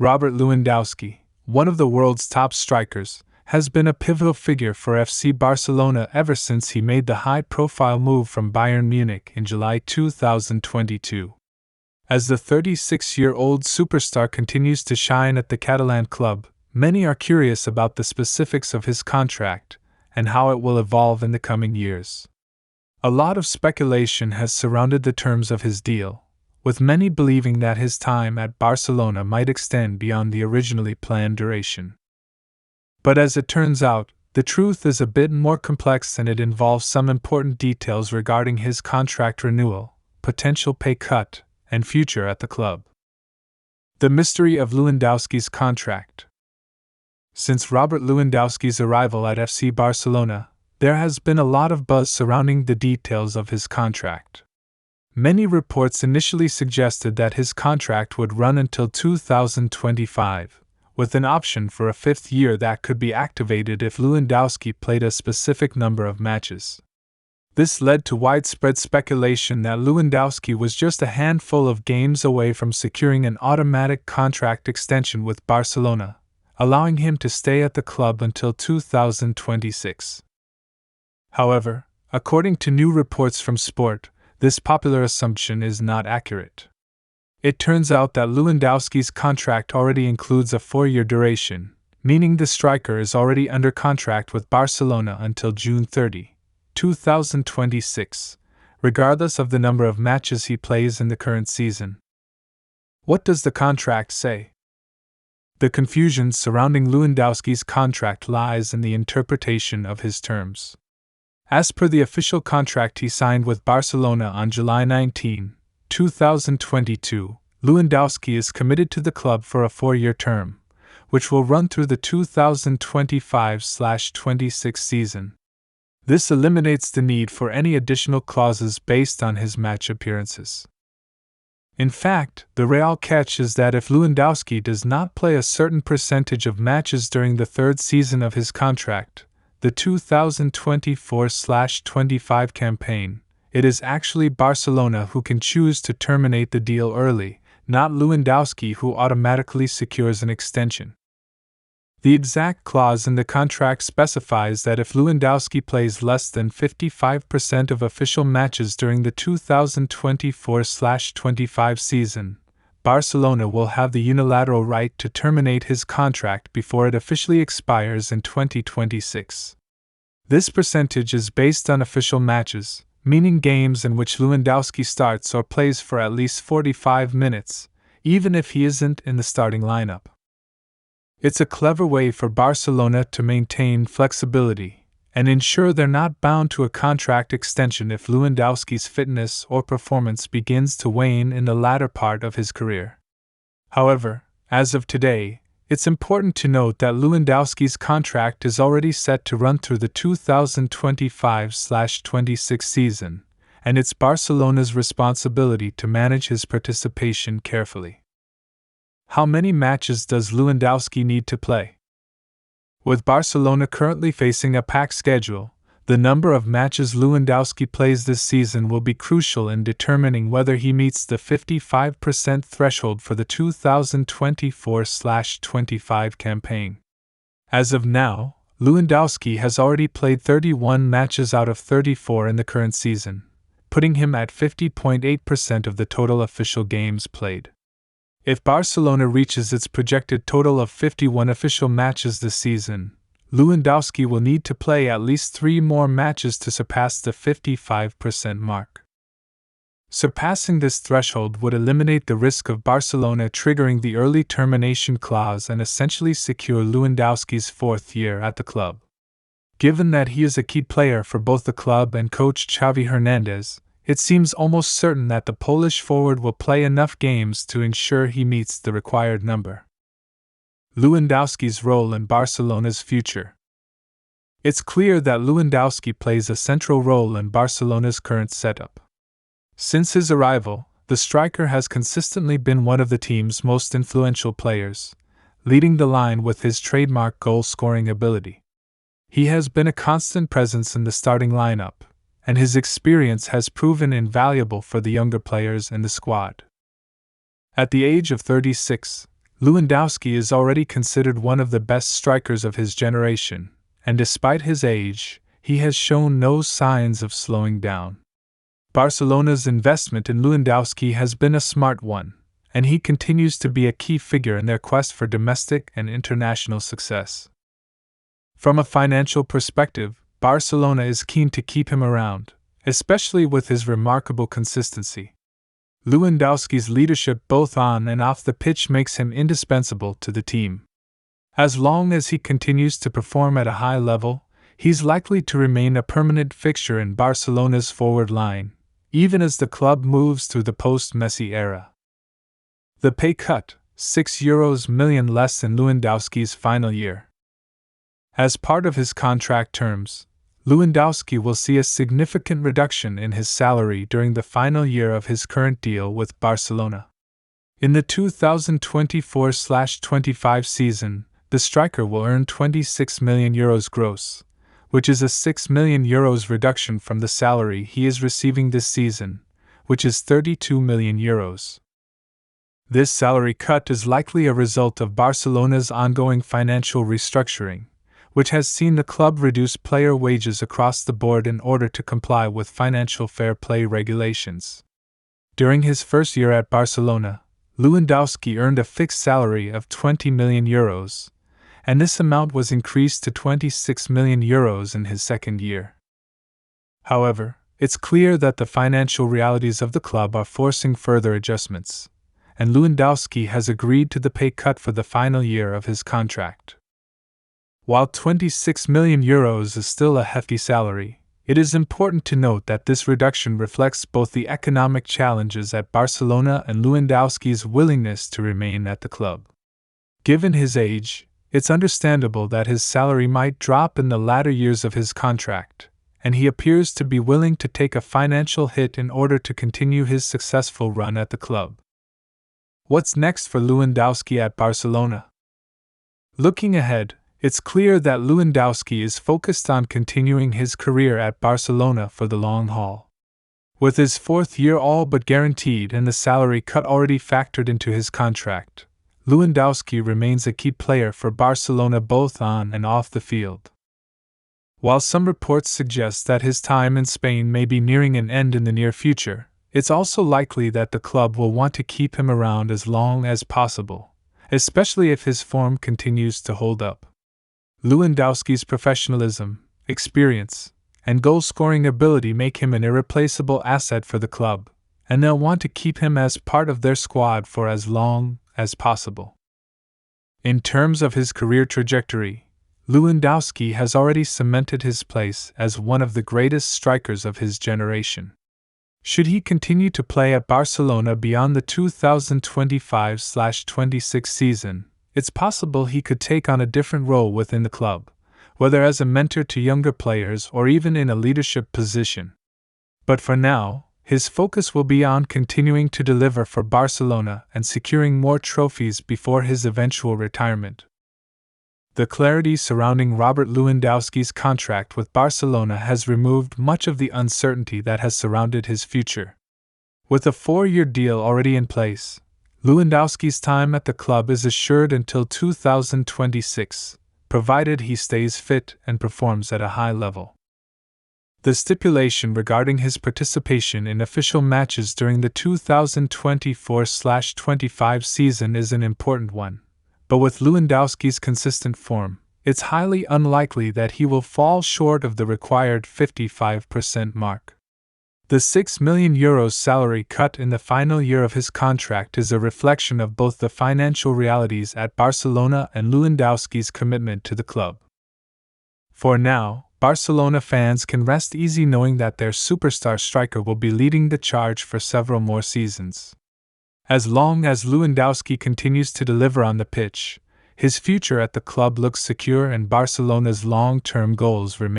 Robert Lewandowski, one of the world's top strikers, has been a pivotal figure for FC Barcelona ever since he made the high-profile move from Bayern Munich in July 2022. As the 36-year-old superstar continues to shine at the Catalan club, many are curious about the specifics of his contract and how it will evolve in the coming years. A lot of speculation has surrounded the terms of his deal, with many believing that his time at Barcelona might extend beyond the originally planned duration. But as it turns out, the truth is a bit more complex and it involves some important details regarding his contract renewal, potential pay cut, and future at the club. The mystery of Lewandowski's contract. Since Robert Lewandowski's arrival at FC Barcelona, there has been a lot of buzz surrounding the details of his contract. Many reports initially suggested that his contract would run until 2025, with an option for a fifth year that could be activated if Lewandowski played a specific number of matches. This led to widespread speculation that Lewandowski was just a handful of games away from securing an automatic contract extension with Barcelona, allowing him to stay at the club until 2026. However, according to new reports from Sport, this popular assumption is not accurate. It turns out that Lewandowski's contract already includes a 4-year duration, meaning the striker is already under contract with Barcelona until June 30, 2026, regardless of the number of matches he plays in the current season. What does the contract say? The confusion surrounding Lewandowski's contract lies in the interpretation of his terms. As per the official contract he signed with Barcelona on July 19, 2022, Lewandowski is committed to the club for a 4-year term, which will run through the 2025-26 season. This eliminates the need for any additional clauses based on his match appearances. In fact, the real catch is that if Lewandowski does not play a certain percentage of matches during the third season of his contract, the 2024-25 campaign, it is actually Barcelona who can choose to terminate the deal early, not Lewandowski who automatically secures an extension. The exact clause in the contract specifies that if Lewandowski plays less than 55% of official matches during the 2024-25 season, Barcelona will have the unilateral right to terminate his contract before it officially expires in 2026. This percentage is based on official matches, meaning games in which Lewandowski starts or plays for at least 45 minutes, even if he isn't in the starting lineup. It's a clever way for Barcelona to maintain flexibility and ensure they're not bound to a contract extension if Lewandowski's fitness or performance begins to wane in the latter part of his career. However, as of today, it's important to note that Lewandowski's contract is already set to run through the 2025-26 season, and it's Barcelona's responsibility to manage his participation carefully. How many matches does Lewandowski need to play? With Barcelona currently facing a packed schedule, the number of matches Lewandowski plays this season will be crucial in determining whether he meets the 55% threshold for the 2024-25 campaign. As of now, Lewandowski has already played 31 matches out of 34 in the current season, putting him at 50.8% of the total official games played. If Barcelona reaches its projected total of 51 official matches this season, Lewandowski will need to play at least 3 more matches to surpass the 55% mark. Surpassing this threshold would eliminate the risk of Barcelona triggering the early termination clause and essentially secure Lewandowski's 4th year at the club. Given that he is a key player for both the club and coach Xavi Hernandez, it seems almost certain that the Polish forward will play enough games to ensure he meets the required number. Lewandowski's role in Barcelona's future. It's clear that Lewandowski plays a central role in Barcelona's current setup. Since his arrival, the striker has consistently been one of the team's most influential players, leading the line with his trademark goal-scoring ability. He has been a constant presence in the starting lineup, and his experience has proven invaluable for the younger players in the squad. At the age of 36, Lewandowski is already considered one of the best strikers of his generation, and despite his age, he has shown no signs of slowing down. Barcelona's investment in Lewandowski has been a smart one, and he continues to be a key figure in their quest for domestic and international success. From a financial perspective, Barcelona is keen to keep him around, especially with his remarkable consistency. Lewandowski's leadership both on and off the pitch makes him indispensable to the team. As long as he continues to perform at a high level, he's likely to remain a permanent fixture in Barcelona's forward line, even as the club moves through the post-Messi era. The pay cut, €6 million less than Lewandowski's final year. As part of his contract terms, Lewandowski will see a significant reduction in his salary during the final year of his current deal with Barcelona. In the 2024-25 season, the striker will earn €26 million gross, which is a €6 million reduction from the salary he is receiving this season, which is €32 million. This salary cut is likely a result of Barcelona's ongoing financial restructuring, which has seen the club reduce player wages across the board in order to comply with financial fair play regulations. During his first year at Barcelona, Lewandowski earned a fixed salary of €20 million, and this amount was increased to €26 million in his second year. However, it's clear that the financial realities of the club are forcing further adjustments, and Lewandowski has agreed to the pay cut for the final year of his contract. While €26 million is still a hefty salary, it is important to note that this reduction reflects both the economic challenges at Barcelona and Lewandowski's willingness to remain at the club. Given his age, it's understandable that his salary might drop in the latter years of his contract, and he appears to be willing to take a financial hit in order to continue his successful run at the club. What's next for Lewandowski at Barcelona? Looking ahead, it's clear that Lewandowski is focused on continuing his career at Barcelona for the long haul. With his fourth year all but guaranteed and the salary cut already factored into his contract, Lewandowski remains a key player for Barcelona both on and off the field. While some reports suggest that his time in Spain may be nearing an end in the near future, it's also likely that the club will want to keep him around as long as possible, especially if his form continues to hold up. Lewandowski's professionalism, experience, and goal-scoring ability make him an irreplaceable asset for the club, and they'll want to keep him as part of their squad for as long as possible. In terms of his career trajectory, Lewandowski has already cemented his place as one of the greatest strikers of his generation. Should he continue to play at Barcelona beyond the 2025-26 season, it's possible he could take on a different role within the club, whether as a mentor to younger players or even in a leadership position. But for now, his focus will be on continuing to deliver for Barcelona and securing more trophies before his eventual retirement. The clarity surrounding Robert Lewandowski's contract with Barcelona has removed much of the uncertainty that has surrounded his future. With a 4-year deal already in place, Lewandowski's time at the club is assured until 2026, provided he stays fit and performs at a high level. The stipulation regarding his participation in official matches during the 2024-25 season is an important one, but with Lewandowski's consistent form, it's highly unlikely that he will fall short of the required 55% mark. The €6 million salary cut in the final year of his contract is a reflection of both the financial realities at Barcelona and Lewandowski's commitment to the club. For now, Barcelona fans can rest easy knowing that their superstar striker will be leading the charge for several more seasons. As long as Lewandowski continues to deliver on the pitch, his future at the club looks secure and Barcelona's long-term goals remain